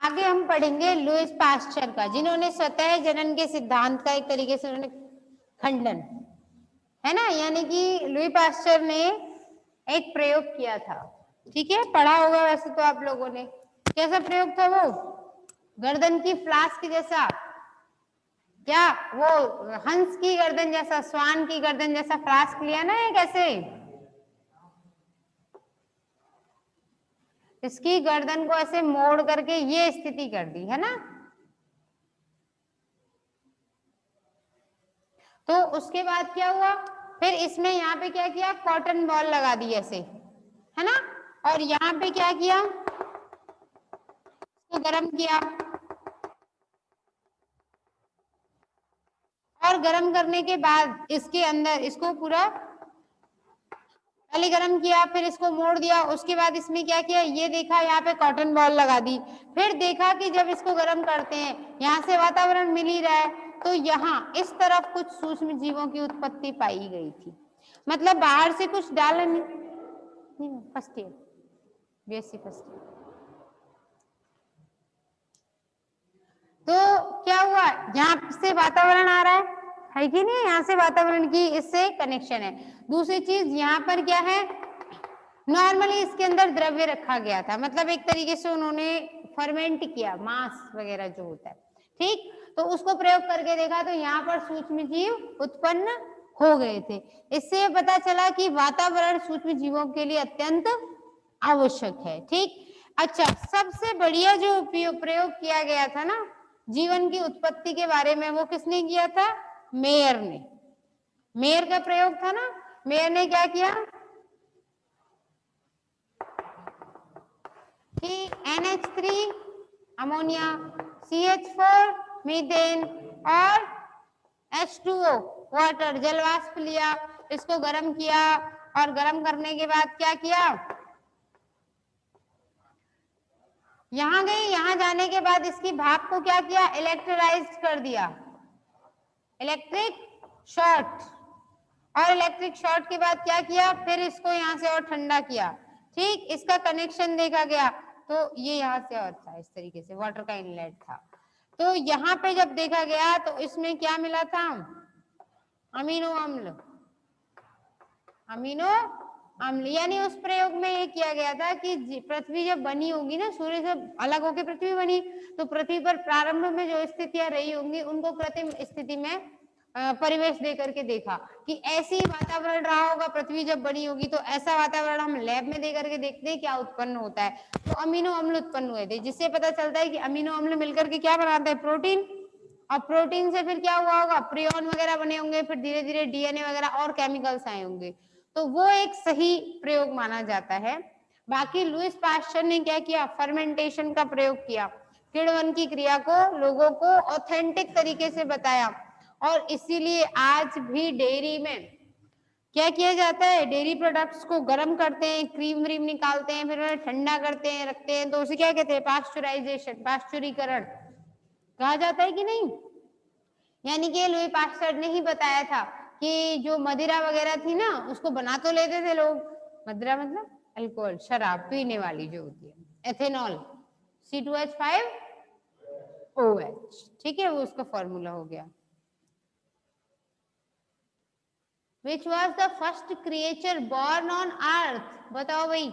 आगे हम पढ़ेंगे लुईस पास्चर का, जिन्होंने स्वतः जनन के सिद्धांत का एक तरीके से उन्होंने खंडन, है ना, यानी कि लुई पास्चर ने एक प्रयोग किया था। ठीक है, पढ़ा होगा वैसे तो आप लोगों ने। कैसा प्रयोग था वो? गर्दन की फ्लास्क जैसा, क्या वो हंस की गर्दन जैसा, स्वान की गर्दन जैसा फ्लास्क लिया ना, एक ऐसे इसकी गर्दन को ऐसे मोड़ करके ये स्थिति कर दी, है ना। तो उसके बाद क्या हुआ, फिर इसमें यहाँ पे क्या किया, कॉटन बॉल लगा दी ऐसे, है ना, और यहाँ पे क्या किया, इसको गर्म किया, और गर्म करने के बाद इसके अंदर इसको पूरा पहले गरम किया, फिर इसको मोड़ दिया, उसके बाद इसमें क्या किया, ये देखा यहाँ पे कॉटन बॉल लगा दी, फिर देखा कि जब इसको गर्म करते हैं यहाँ से वातावरण मिल ही रहा है, तो यहाँ इस तरफ कुछ सूक्ष्म जीवों की उत्पत्ति पाई गई थी। मतलब बाहर से कुछ डाला नहीं, first year BSc first year. तो क्या हुआ, यहाँ से वातावरण आ रहा है कि नहीं, यहाँ से वातावरण की इससे कनेक्शन है। दूसरी चीज यहाँ पर क्या है, नॉर्मली इसके अंदर द्रव्य रखा गया था, मतलब एक तरीके से उन्होंने फर्मेंट किया, मांस वगैरह जो होता है, ठीक, तो उसको प्रयोग करके देखा, तो यहाँ पर सूक्ष्म जीव उत्पन्न हो गए थे। इससे पता चला कि वातावरण सूक्ष्म जीवों के लिए अत्यंत आवश्यक है। ठीक, अच्छा, सबसे बढ़िया जो प्रयोग किया गया था ना जीवन की उत्पत्ति के बारे में, वो किसने किया था? मेयर ने। मेयर का प्रयोग था ना, मेयर ने क्या किया कि NH3 अमोनिया, CH4 मीथेन और H2O वाटर जलवाष्प लिया, इसको गर्म किया, और गर्म करने के बाद क्या किया, यहां गई, यहां जाने के बाद इसकी भाप को क्या किया, इलेक्ट्रोलाइज कर दिया, इलेक्ट्रिक शॉर्ट, और इलेक्ट्रिक शॉर्ट के बाद क्या किया, फिर इसको यहां से और ठंडा किया। ठीक, इसका कनेक्शन देखा गया, तो ये यहाँ से और था, इस तरीके से वाटर का इनलेट था। तो यहाँ पे जब देखा गया तो इसमें क्या मिला था, अमीनो अम्ल, अमीनो अम्ल, यानी उस प्रयोग में ये किया गया था कि पृथ्वी जब बनी होगी ना, सूर्य से अलग होकर पृथ्वी बनी, तो पृथ्वी पर प्रारंभ में जो स्थितियां रही होंगी उनको कृत्रिम स्थिति में परिवेश दे करके देखा कि ऐसी वातावरण रहा होगा पृथ्वी जब बनी होगी, तो ऐसा वातावरण हम लैब में दे करके देखते हैं क्या उत्पन्न होता है, तो अमीनो अम्ल उत्पन्न हुए थे, जिससे पता चलता है कि अमीनो अम्ल मिलकर के क्या बनाते हैं, प्रोटीन, और प्रोटीन से फिर क्या हुआ होगा, प्रियन वगैरह बने होंगे, फिर धीरे धीरे डीएनए वगैरह और केमिकल्स आए होंगे, तो वो एक सही प्रयोग माना जाता है। बाकी लुईस पास्चर ने क्या किया, फर्मेंटेशन का प्रयोग किया, किण्वन की क्रिया को लोगों को ऑथेंटिक तरीके से बताया, और इसीलिए आज भी डेयरी में क्या किया जाता है, डेयरी प्रोडक्ट्स को गर्म करते हैं, क्रीम व्रीम निकालते हैं, फिर उन्हें ठंडा करते हैं, रखते हैं, तो उसे क्या कहते हैं, पास्चुराइजेशन, पास्चुरीकरण कहा जाता है कि नहीं। यानी कि लुई पास्चर ने ही बताया था कि जो मदिरा वगैरह थी ना, उसको बना तो लेते थे लोग, मदिरा मतलब अल्कोहल, शराब पीने वाली जो होती है, एथेनॉल, C2H5OH, ठीक है, वो उसका फॉर्मूला हो गया। Which was the first creature born on earth? बताओ भाई,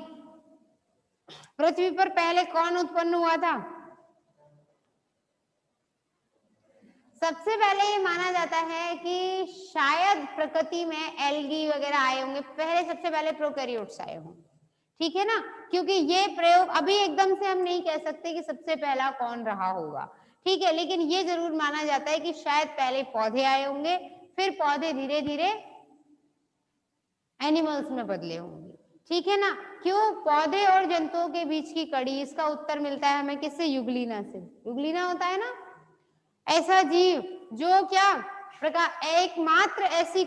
पृथ्वी पर पहले कौन उत्पन्न हुआ था? सबसे पहले ये माना जाता है कि शायद प्रकृति में एल्गी वगैरह आए होंगे, पहले सबसे पहले प्रोकैरियोट्स आए होंगे, ठीक है ना, क्योंकि ये प्रयोग अभी एकदम से हम नहीं कह सकते कि सबसे पहला कौन रहा होगा, ठीक है, लेकिन ये जरूर माना जाता है कि शायद पहले पौधे आए होंगे, फिर पौधे धीरे धीरे एनिमल्स में बदले होंगे, ठीक है ना। क्यों, पौधे और जंतुओं के बीच की कड़ी, इसका उत्तर मिलता है हमें किससे, युगलीना से। युगलीना होता है ना ऐसा जीव जो क्या प्रकार, एकमात्र ऐसी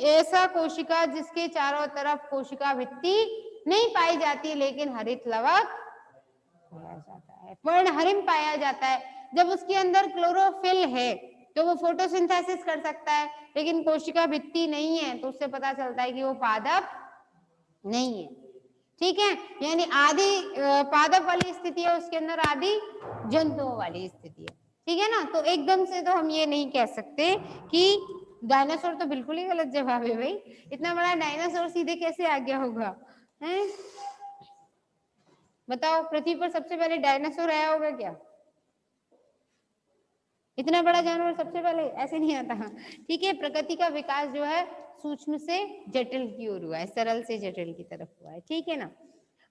ऐसा कोशिका जिसके चारों तरफ कोशिका भित्ति नहीं पाई जाती, लेकिन हरित लवक पाया जाता है, पर्णहरिम पाया जाता है। जब उसके अंदर क्लोरोफिल है तो वो फोटोसिंथेसिस कर सकता है, लेकिन कोशिका भित्ति नहीं है, तो उससे पता चलता है कि वो पादप नहीं है, ठीक है, यानी आदि पादप वाली स्थिति है, उसके अंदर आदि जंतुओं वाली स्थिति है। ठीक है ना, तो एकदम से तो हम ये नहीं कह सकते कि डायनासोर, तो बिल्कुल ही गलत जवाब है भाई, इतना बड़ा डायनासोर सीधे कैसे आ गया होगा, हैं? बताओ, पृथ्वी पर सबसे पहले डायनासोर आया होगा क्या? इतना बड़ा जानवर सबसे पहले ऐसे नहीं आता। ठीक है, प्रकृति का विकास जो है सूक्ष्म से जटिल की ओर हुआ है, सरल से जटिल की तरफ हुआ है। ठीक है ना,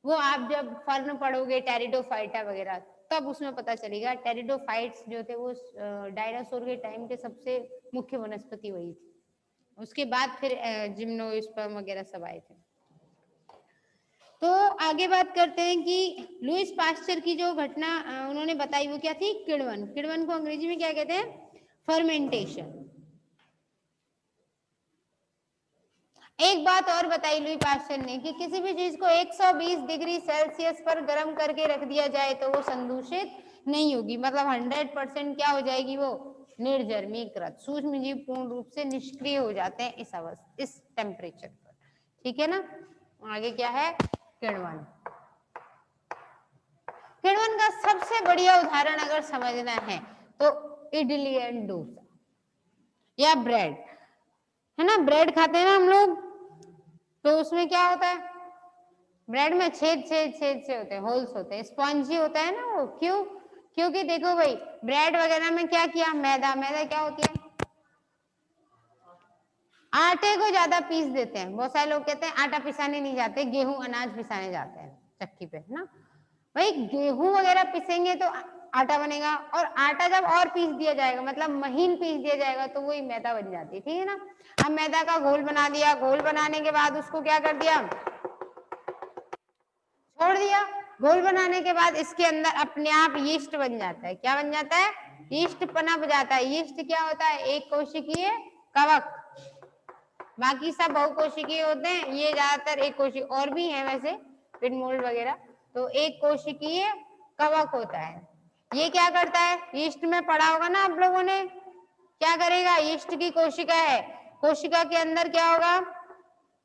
वो आप जब फर्न पढ़ोगे टेरिडोफाइटा वगैरह, तब उसमें पता चलेगा। टेरिडोफाइट्स जो थे वो डायनासोर के टाइम के सबसे मुख्य वनस्पति वही थी, उसके बाद फिर जिम्नोस्पर्म वगैरह सब आए थे। तो आगे बात करते हैं कि लुईस पास्चर की जो घटना उन्होंने बताई वो क्या थी? किण्वन। किण्वन को अंग्रेजी में क्या कहते हैं? फर्मेंटेशन। एक बात और बताई लुई पास्चर ने कि किसी भी चीज को 120 डिग्री सेल्सियस पर गर्म करके रख दिया जाए तो वो संदूषित नहीं होगी, मतलब 100% क्या हो जाएगी? वो निर्जर्मीकृत, सूक्ष्म जीव पूर्ण रूप से निष्क्रिय हो जाते हैं इस अवस्था, इस टेम्परेचर पर। ठीक है ना, आगे क्या है? किण्वन। किण्वन का सबसे बढ़िया उदाहरण अगर समझना है तो इडली एंड डोसा या ब्रेड, है ना, ब्रेड खाते हैं ना हम लोग, तो उसमें क्या होता है? ब्रेड में छेद छेद छेद से होते हैं, होल्स होते हैं, स्पॉन्जी होता है ना वो। क्यों? क्योंकि देखो भाई, ब्रेड वगैरह में क्या किया? मैदा। मैदा क्या होती है? आटे को ज्यादा पीस देते हैं। बहुत सारे लोग कहते हैं आटा पिसाने नहीं जाते, गेहूं अनाज पिसाने जाते हैं चक्की पे, है ना। भाई गेहूं वगैरह पिसेंगे तो आटा बनेगा, और आटा जब और पीस दिया जाएगा, मतलब महीन पीस दिया जाएगा, तो वही मैदा बन जाती है। ठीक है ना, अब मैदा का घोल बना दिया, घोल बनाने के बाद उसको क्या कर दिया? छोड़ दिया। घोल बनाने के बाद इसके अंदर अपने आप यीस्ट बन जाता है। क्या बन जाता है? यीस्ट पनप जाता है। यीस्ट क्या होता है? एक कोशिकीय कवक। बाकी सब बहुकोशिकीय होते हैं, ये ज्यादातर एक कोशिकीय, और भी है वैसे पिन मोल्ड वगैरह, तो एक कोशिकीय कवक होता है। ये क्या करता है? यीस्ट में पढ़ा होगा ना आप लोगों ने, क्या करेगा? यीस्ट की कोशिका है, कोशिका के अंदर क्या होगा?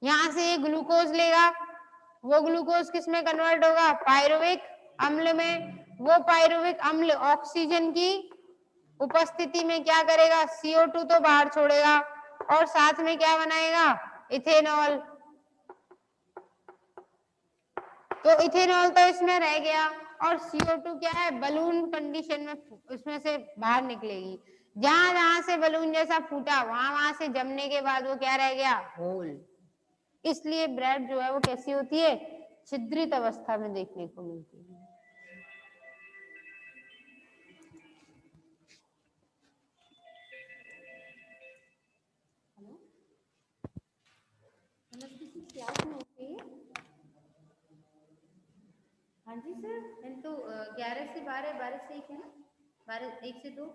यहां से ये ग्लूकोज लेगा, वो ग्लूकोज किस में कन्वर्ट होगा? पायरुविक अम्ल में। वो पायरुविक अम्ल ऑक्सीजन की उपस्थिति में क्या करेगा? CO2 तो बाहर छोड़ेगा, और साथ में क्या बनाएगा? इथेनॉल। तो इथेनॉल तो इसमें रह गया, और CO2 क्या है? बलून कंडीशन में उसमें से बाहर निकलेगी। जहां जहां से बलून जैसा फूटा, वहां वहां से जमने के बाद वो क्या रह गया? होल। इसलिए ब्रेड जो है वो कैसी होती है? छिद्रित अवस्था में देखने को मिलती है। क्लास में होती है। हाँ जी सर, मैंने तो 11 से 12, 12 से 1 है ना, 12, 1 से 2।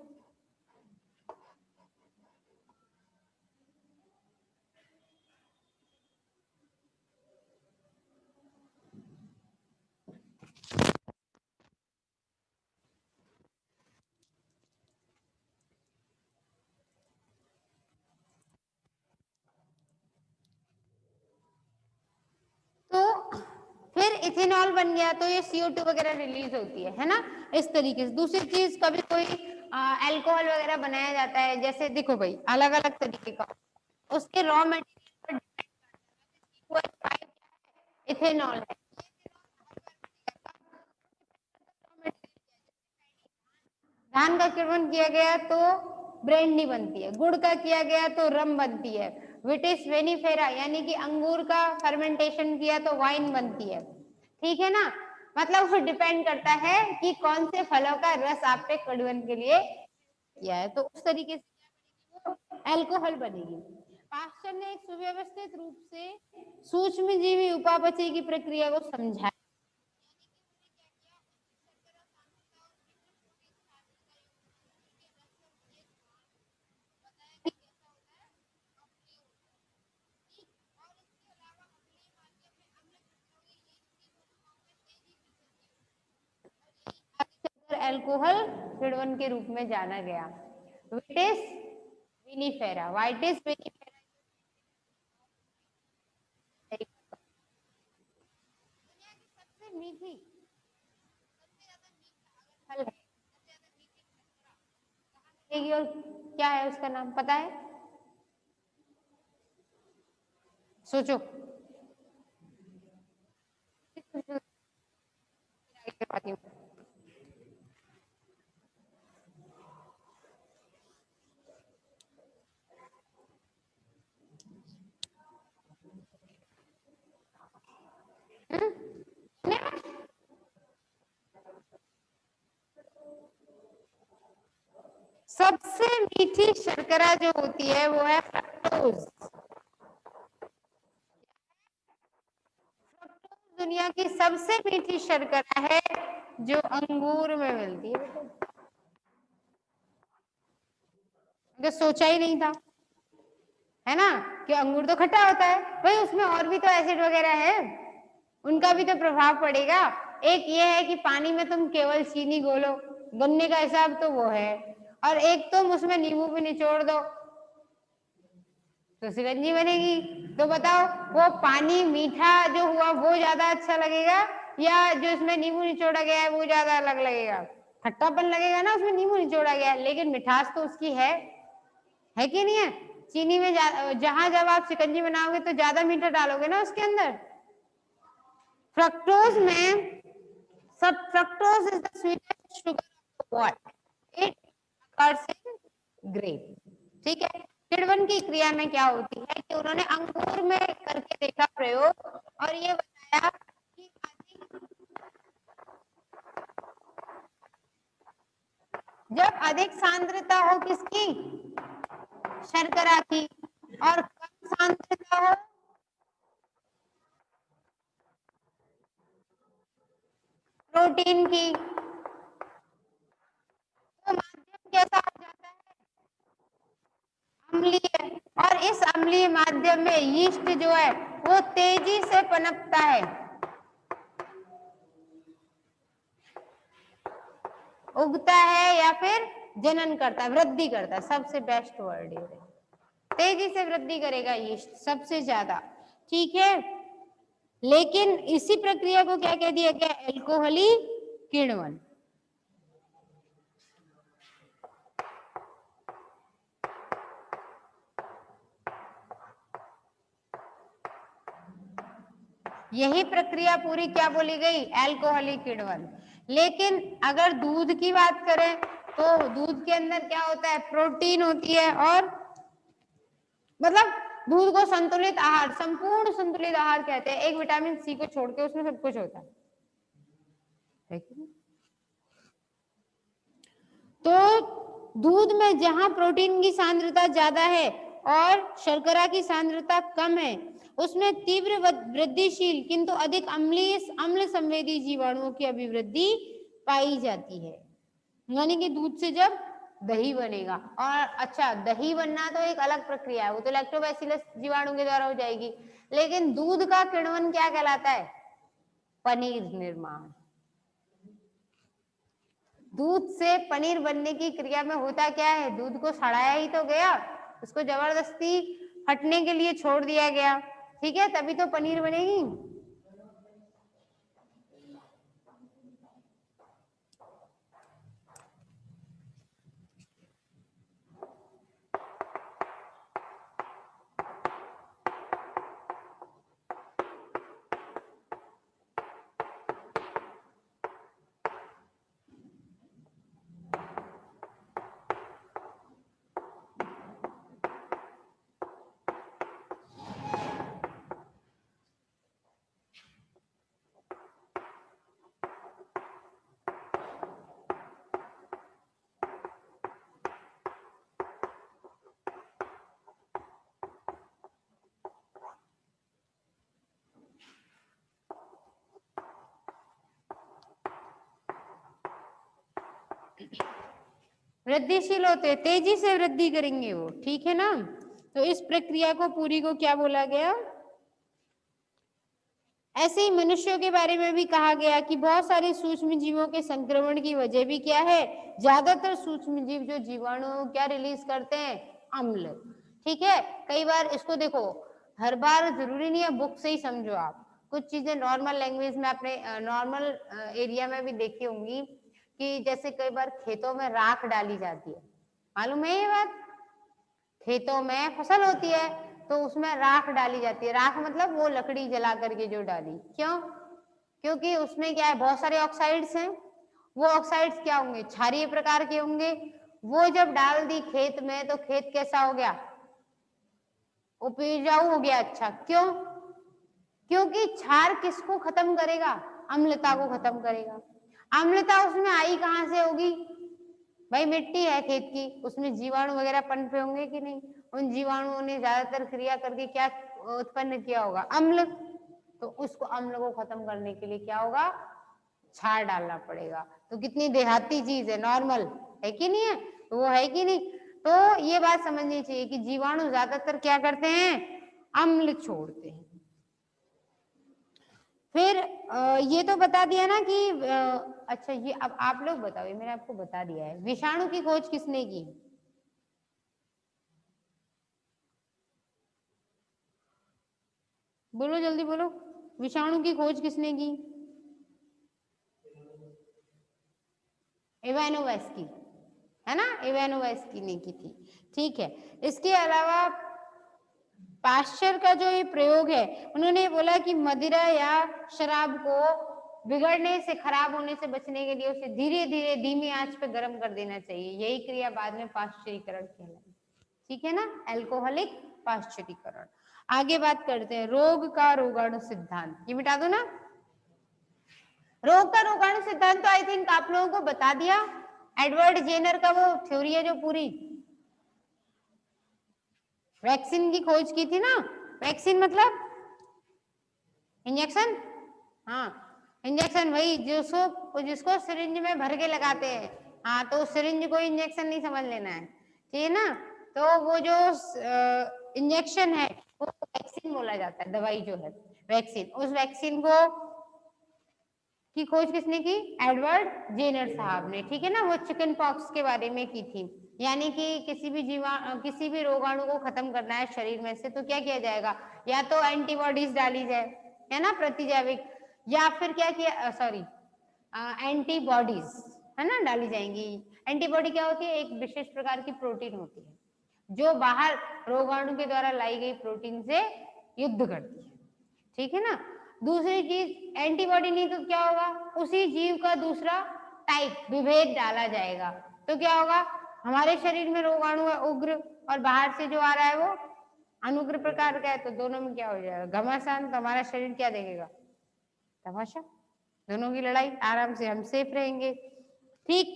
तो फिर इथेनॉल बन गया, तो ये CO2 वगैरह रिलीज होती है ना, इस तरीके से। दूसरी चीज, कभी कोई अल्कोहल वगैरह बनाया जाता है, जैसे देखो भाई अलग अलग तरीके का, उसके रॉ मटेरियल इथेनॉल है। धान का किण्वन किया गया तो ब्रेंडी बनती है, गुड़ का किया गया तो रम बनती है, विटिस वेनिफेरा यानी कि अंगूर का फर्मेंटेशन किया तो वाइन बनती है। ठीक है ना, मतलब वो डिपेंड करता है कि कौन से फलों का रस आपने किण्वन के लिए किया है, तो उस तरीके से अल्कोहल बनेगी। पास्चर ने एक सुव्यवस्थित रूप से सूक्ष्म जीवी उपापचय की प्रक्रिया को समझाया। अल्कोहल किण्वन के रूप में जाना गया। विटिस विनिफेरा, वाइटिस विनिफेरा मीठी, सबसे ज्यादा मीठा फल है, सबसे ज्यादा मीठी कहाँ मिलेगी और क्या है उसका नाम पता है? सोचो। सबसे मीठी शर्करा जो होती है वो है फ्रक्टोज। फ्रक्टोज दुनिया की सबसे मीठी शर्करा है जो अंगूर में मिलती है। बेटा सोचा ही नहीं था, है ना, कि अंगूर तो खट्टा होता है, भाई उसमें और भी तो एसिड वगैरह है, उनका भी तो प्रभाव पड़ेगा। एक ये है कि पानी में तुम केवल चीनी घोलो, गन्ने का हिसाब तो वो है, और एक तुम उसमें नींबू भी निचोड़ दो तो शिकंजी बनेगी। तो बताओ वो पानी मीठा जो हुआ वो ज्यादा अच्छा लगेगा या जो इसमें नींबू निचोड़ा गया है वो ज्यादा अलग लगेगा? खट्टापन लगेगा ना, उसमें नींबू निचोड़ा गया है, लेकिन मिठास तो उसकी है कि नहीं है? चीनी में जहां जब आप शिकंजी बनाओगे तो ज्यादा मीठा डालोगे ना उसके अंदर। फ्रक्टोज में सब fructose is the sweetest sugar of what it occurs in grape. ठीक है, किण्वन की क्रिया में क्या होती है कि उन्होंने अंगूर में करके देखा प्रयोग और ये बताया कि जब अधिक सांद्रता हो किसकी, शर्करा की, और कम सांद्रता हो प्रोटीन की, तो माध्यम कैसा हो जाता है, अम्लीय। और इस अम्लीय माध्यम में यीस्ट जो है वो तेजी से पनपता है, उगता है या फिर जनन करता है, वृद्धि करता है, सबसे बेस्ट वर्ड ये, तेजी से वृद्धि करेगा यीस्ट सबसे ज्यादा। ठीक है, लेकिन इसी प्रक्रिया को क्या कह दिया गया, एल्कोहली किण्वन। यही प्रक्रिया पूरी क्या बोली गई, एल्कोहलिक किण्वन। लेकिन अगर दूध की बात करें तो दूध के अंदर क्या होता है, प्रोटीन होती है, और मतलब दूध को संतुलित आहार, संपूर्ण संतुलित आहार कहते हैं, एक विटामिन सी को छोड़ के उसमें सब कुछ होता है। तो दूध में जहां प्रोटीन की सांद्रता ज्यादा है और शर्करा की सांद्रता कम है, उसमें तीव्र वृद्धिशील किंतु अधिक अम्ल संवेदी जीवाणुओं की अभिवृद्धि पाई जाती है। यानी कि दूध से जब दही बनेगा, और अच्छा दही बनना तो एक अलग प्रक्रिया है, वो तो लैक्टोबैसिलस जीवाणु के द्वारा हो जाएगी, लेकिन दूध का किण्वन क्या कहलाता है, पनीर निर्माण। दूध से पनीर बनने की क्रिया में होता क्या है, दूध को सड़ाया ही तो गया, उसको जबरदस्ती फटने के लिए छोड़ दिया गया, ठीक है, तभी तो पनीर बनेगी। वृद्धिशील होते, तेजी से वृद्धि करेंगे वो, ठीक है ना। तो इस प्रक्रिया को पूरी को क्या बोला गया। ऐसे ही मनुष्यों के बारे में भी कहा गया कि बहुत सारे सूक्ष्म जीवों के संक्रमण की वजह भी क्या है, ज्यादातर सूक्ष्म जीव जो जीवाणु क्या रिलीज करते हैं, अम्ल। ठीक है, कई बार इसको देखो, हर बार जरूरी नहीं है बुक से ही समझो आप, कुछ चीजें नॉर्मल लैंग्वेज में आपने नॉर्मल एरिया में भी देखी होंगी कि जैसे कई बार खेतों में राख डाली जाती है, मालूम है ये बात? खेतों में फसल होती है तो उसमें राख डाली जाती है। राख मतलब वो लकड़ी जला करके जो डाली, क्यों? क्योंकि उसमें क्या है, बहुत सारे ऑक्साइड्स हैं। वो ऑक्साइड्स क्या होंगे? क्षारीय प्रकार के होंगे। वो जब डाल दी खेत में तो खेत कैसा हो गया? उपजाऊ हो गया। अच्छा, क्यों? क्योंकि क्षार किसको खत्म करेगा? अम्लता को खत्म करेगा। अम्लता उसमें आई कहां से होगी? भाई मिट्टी है खेत की, उसमें जीवाणु वगैरह पनपे होंगे कि नहीं? उन जीवाणुओं ने ज्यादातर क्रिया करके क्या उत्पन्न किया होगा? अम्ल। तो उसको अम्ल को खत्म करने के लिए क्या होगा? क्षार डालना पड़ेगा। तो कितनी देहाती चीज है, नॉर्मल है कि नहीं है? तो वो है कि नहीं? तो ये बात समझनी चाहिए कि जीवाणु ज्यादातर क्या करते हैं? अम्ल छोड़ते हैं। फिर ये तो बता दिया ना कि अच्छा, ये अब आप लोग बताओ, ये मैंने आपको बता दिया है। विषाणु की खोज किसने की? बोलो जल्दी बोलो, विषाणु की खोज किसने की? इवानोवास्की, है ना? इवानोवास्की ने की थी। ठीक है। इसके अलावा पाश्चर का जो ये प्रयोग है, उन्होंने बोला कि मदिरा या शराब को बिगड़ने से, खराब होने से बचने के लिए उसे धीरे धीरे धीमी आंच पे गर्म कर देना चाहिए। यही क्रिया बाद में पाश्चरीकरण कहलाई। ठीक है ना? अल्कोहलिक पाश्चरीकरण। आगे बात करते हैं रोग का रोगाणु सिद्धांत। ये मिटा दो ना। रोग का रोगाणु सिद्धांत तो आई थिंक आप लोगों को बता दिया। एडवर्ड जेनर का वो थ्योरी है जो पूरी वैक्सीन की खोज की थी ना। वैक्सीन मतलब इंजेक्शन। हाँ, इंजेक्शन वही जिसको सिरिंज में भर के लगाते हैं। हाँ, तो सिरिंज को इंजेक्शन नहीं समझ लेना है, ठीक है ना? तो वो जो इंजेक्शन है वो वैक्सीन बोला जाता है। दवाई जो है वैक्सीन, उस वैक्सीन को की खोज किसने की? एडवर्ड जेनर साहब ने। ठीक है ना? वो चिकन पॉक्स के बारे में की थी। यानी कि किसी भी रोगाणु को खत्म करना है शरीर में से, तो क्या किया जाएगा? या तो एंटीबॉडीज डाली जाए, है ना, प्रतिजैविक, या फिर क्या किया, सॉरी, एंटीबॉडीज, है ना, डाली जाएंगी। एंटीबॉडी क्या होती है? एक विशेष प्रकार की प्रोटीन होती है जो बाहर रोगाणु के द्वारा लाई गई प्रोटीन से युद्ध करती है। ठीक है ना? दूसरी चीज, एंटीबॉडी नहीं तो क्या होगा? उसी जीव का दूसरा टाइप, विभेद डाला जाएगा। तो क्या होगा? हमारे शरीर में रोगाणु है उग्र, और बाहर से जो आ रहा है वो अनुग्र प्रकार का है, तो दोनों में क्या हो जाएगा? घमासान। तो हमारा शरीर क्या देखेगा? तमाशा। दोनों की लड़ाई, आराम से हम सेफ रहेंगे। ठीक।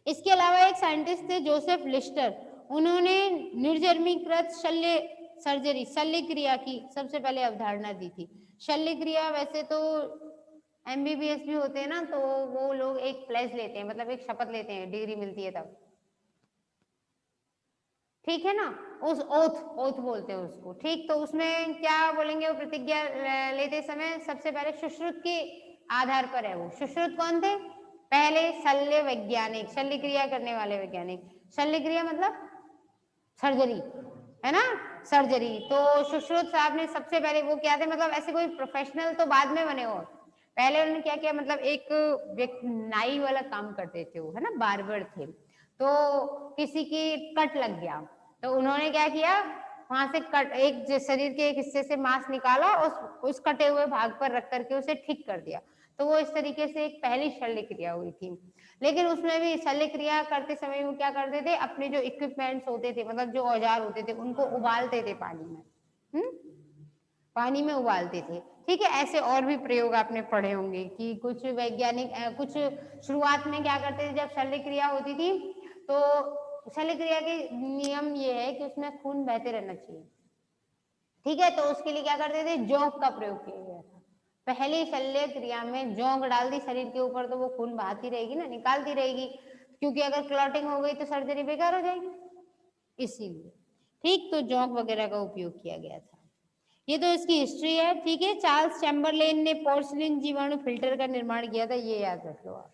इसके अलावा एक साइंटिस्ट थे जोसेफ लिस्टर, उन्होंने निर्जर्मीकृत शल्य सर्जरी, शल्य क्रिया की सबसे पहले अवधारणा दी थी। शल्य क्रिया वैसे तो एमबीबीएस भी होते हैं ना, तो वो लोग एक प्लेज लेते हैं, मतलब एक शपथ लेते हैं, डिग्री मिलती है तब। ठीक है ना? उस ओथ बोलते हैं उसको। ठीक, तो उसमें क्या बोलेंगे? वो प्रतिज्ञा लेते समय सबसे पहले सुश्रुत के आधार पर है। वो सुश्रुत कौन थे? पहले शल्य वैज्ञानिक, शल्य क्रिया करने वाले वैज्ञानिक। शल्य क्रिया मतलब सर्जरी, है ना? सर्जरी। तो सुश्रुत साहब ने सबसे पहले, वो क्या थे, मतलब ऐसे कोई प्रोफेशनल तो बाद में बने हो, पहले उन्होंने क्या किया, मतलब एक नाई वाला काम करते थे वो, है ना, बार्बर थे। तो किसी की कट लग गया, तो उन्होंने क्या किया, वहां से कट, एक शरीर के एक हिस्से से मांस निकाला, उस कटे हुए भाग पर रख करके उसे ठीक कर दिया। तो वो इस तरीके से एक पहली शल्य क्रिया हुई थी। लेकिन उसमें भी शल्य क्रिया करते समय वो क्या करते थे, अपने जो इक्विपमेंट्स होते थे, मतलब जो औजार होते थे, उनको उबालते थे पानी में। पानी में उबालते थे। ठीक है? ऐसे और भी प्रयोग आपने पढ़े होंगे कि कुछ वैज्ञानिक कुछ शुरुआत में क्या करते थे, जब शल्य क्रिया होती थी, तो शल्य क्रिया के नियम ये है कि उसमें खून बहते रहना चाहिए। ठीक है? तो उसके लिए क्या करते थे, जोंक का प्रयोग किया गया था। पहली शल्य क्रिया में जोंक डाल दी शरीर के ऊपर, तो वो खून बहाती रहेगी ना, निकालती रहेगी, क्योंकि अगर क्लॉटिंग हो गई तो सर्जरी बेकार हो जाएगी, इसीलिए। ठीक, तो जोंक वगैरह का उपयोग किया गया था। ये तो इसकी हिस्ट्री है। ठीक है? चार्ल्स चैम्बरलेन ने पोर्सिलिन जीवाणु फिल्टर का निर्माण किया था, ये याद रख लो आप।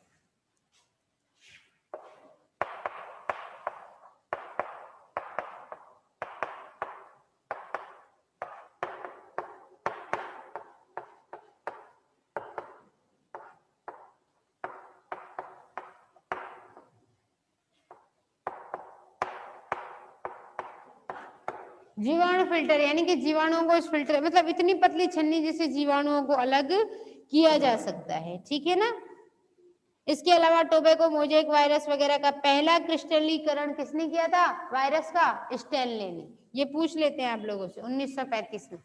जीवाणु फिल्टर यानी कि जीवाणुओं को इस फिल्टर मतलब इतनी पतली छन्नी जिससे जीवाणुओं को अलग किया जा सकता है, ठीक है ना। इसके अलावा टोबैको मोजेक वायरस वगैरह का पहला क्रिस्टलीकरण किसने किया था वायरस का? स्टैनले ने। ये पूछ लेते हैं आप लोगों से 1935 में।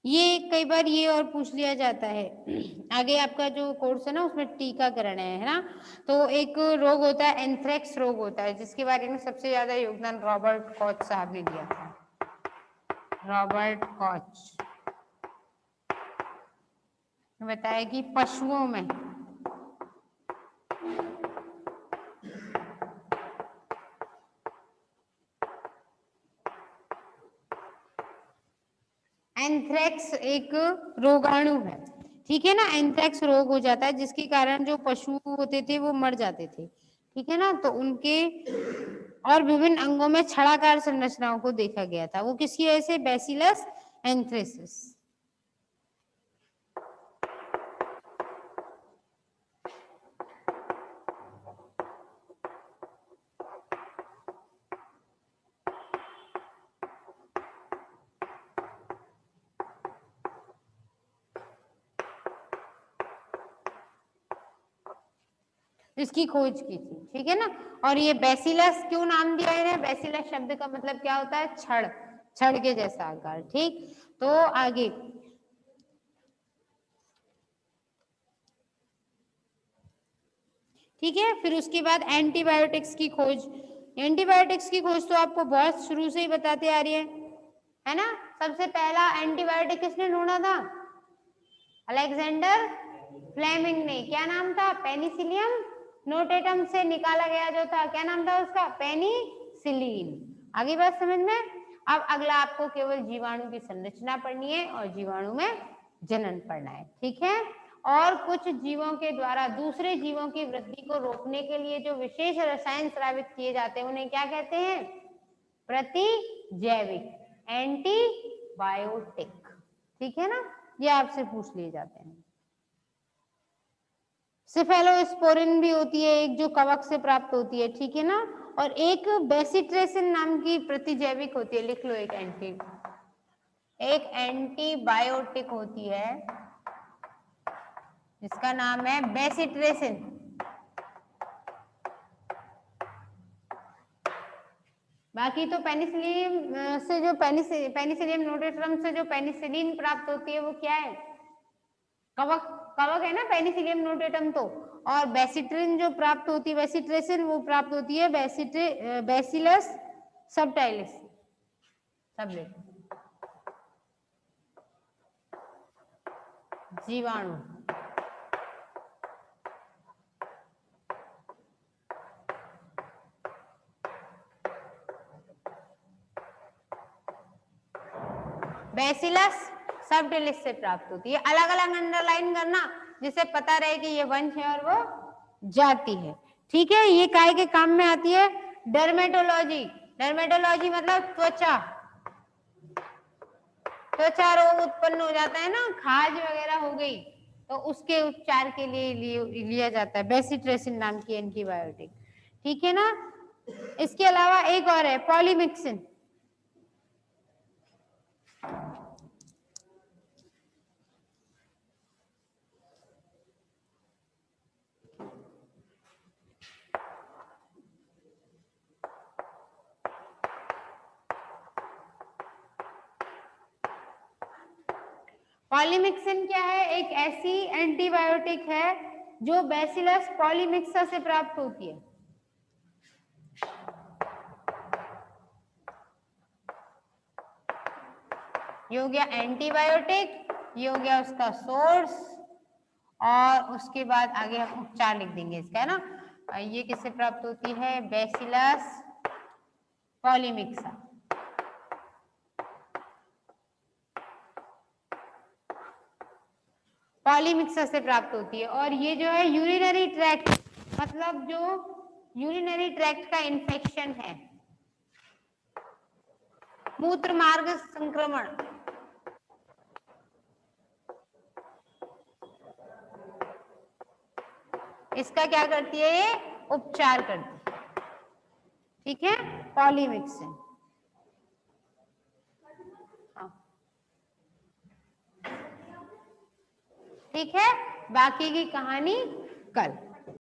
ये कई बार ये और पूछ लिया जाता है आगे आपका जो कोर्स है ना उसमें टीकाकरण है ना। तो एक रोग होता है एंथ्रेक्स रोग होता है जिसके बारे में सबसे ज्यादा योगदान रॉबर्ट कॉच साहब ने दिया था। रॉबर्ट कॉच ने बताया कि पशुओं में एंथ्रेक्स एक रोगाणु है, ठीक है ना। एंथ्रेक्स रोग हो जाता है जिसके कारण जो पशु होते थे वो मर जाते थे, ठीक है ना। तो उनके और विभिन्न अंगों में छड़ाकार संरचनाओं को देखा गया था। वो किसकी वजह से? Bacillus anthracis. इसकी खोज की थी, ठीक है ना। और ये बैसिलस क्यों नाम दिया इन्हें? बैसिलस शब्द का मतलब क्या होता है? छड़, छड़ के जैसा आकार, ठीक। तो आगे ठीक है। फिर उसके बाद एंटीबायोटिक्स की खोज। एंटीबायोटिक्स की खोज तो आपको बहुत शुरू से ही बताते आ रही है ना। सबसे पहला एंटीबायोटिक किसने ढूंढा था? अलेक्जेंडर फ्लेमिंग ने। क्या नाम था? पेनिसिलियम नोटेटम से निकाला गया जो था, क्या नाम था उसका? पेनिसिलिन। आगे बात समझ में। अब अगला आपको केवल जीवाणु की संरचना पढ़नी है और जीवाणु में जनन पढ़ना है, ठीक है। और कुछ जीवों के द्वारा दूसरे जीवों की वृद्धि को रोकने के लिए जो विशेष रसायन स्रावित किए जाते हैं उन्हें क्या कहते हैं? प्रतिजैविक, एंटीबायोटिक, ठीक है ना। ये आपसे पूछ लिए जाते हैं। सिफेलोस्पोरिन भी होती है एक जो कवक से प्राप्त होती है, ठीक है ना। और एक बेसिट्रेसिन नाम की प्रतिजैविक होती है, लिख लो। एक एंटीबायोटिक होती है जिसका नाम है बेसिट्रेसिन। बाकी तो पेनिसिलियम से जो पेनिसिलियम नोटेट्रम से जो पेनिसिलिन प्राप्त होती है वो क्या है? कवक, कवक है ना पेनिसिलियम नोटेटम तो। और बेसिट्रिन जो प्राप्त होती है, बेसिट्रेसिन, वो प्राप्त होती है बैसिलस सबटाइलिस। सब ले जीवाणु। बैसिलस सबटिलिस से प्राप्त होती है। अलग अलग अंडरलाइन करना जिससे पता रहे कि ये वंश है और वो जाति है, ठीक है। ये काय के काम में आती है? डर्मेटोलॉजी। डर्मेटोलॉजी मतलब त्वचा, त्वचा रोग उत्पन्न हो जाता है ना, खाज वगैरह हो गई तो उसके उपचार के लिए लिया जाता है बेसिट्रेसिन नाम की एंटीबायोटिक, ठीक है ना। इसके अलावा एक और है पॉलीमिक्सिन। पॉलीमिक्सिन क्या है? एक ऐसी एंटीबायोटिक है जो बैसिलस पॉलीमिक्सा से प्राप्त होती है। ये हो गया एंटीबायोटिक, ये हो गया उसका सोर्स, और उसके बाद आगे हम उपचार लिख देंगे इसका, है ना। ये किससे प्राप्त होती है? Bacillus polymyxa. पॉलीमिक्सा से प्राप्त होती है। और ये जो है यूरिनरी ट्रैक्ट, मतलब जो यूरिनरी ट्रैक्ट का इन्फेक्शन है, मूत्र मार्ग संक्रमण, इसका क्या करती है? ये उपचार करती है। ठीक है, पॉलीमिक्सिन। ठीक है, बाकी की कहानी कल।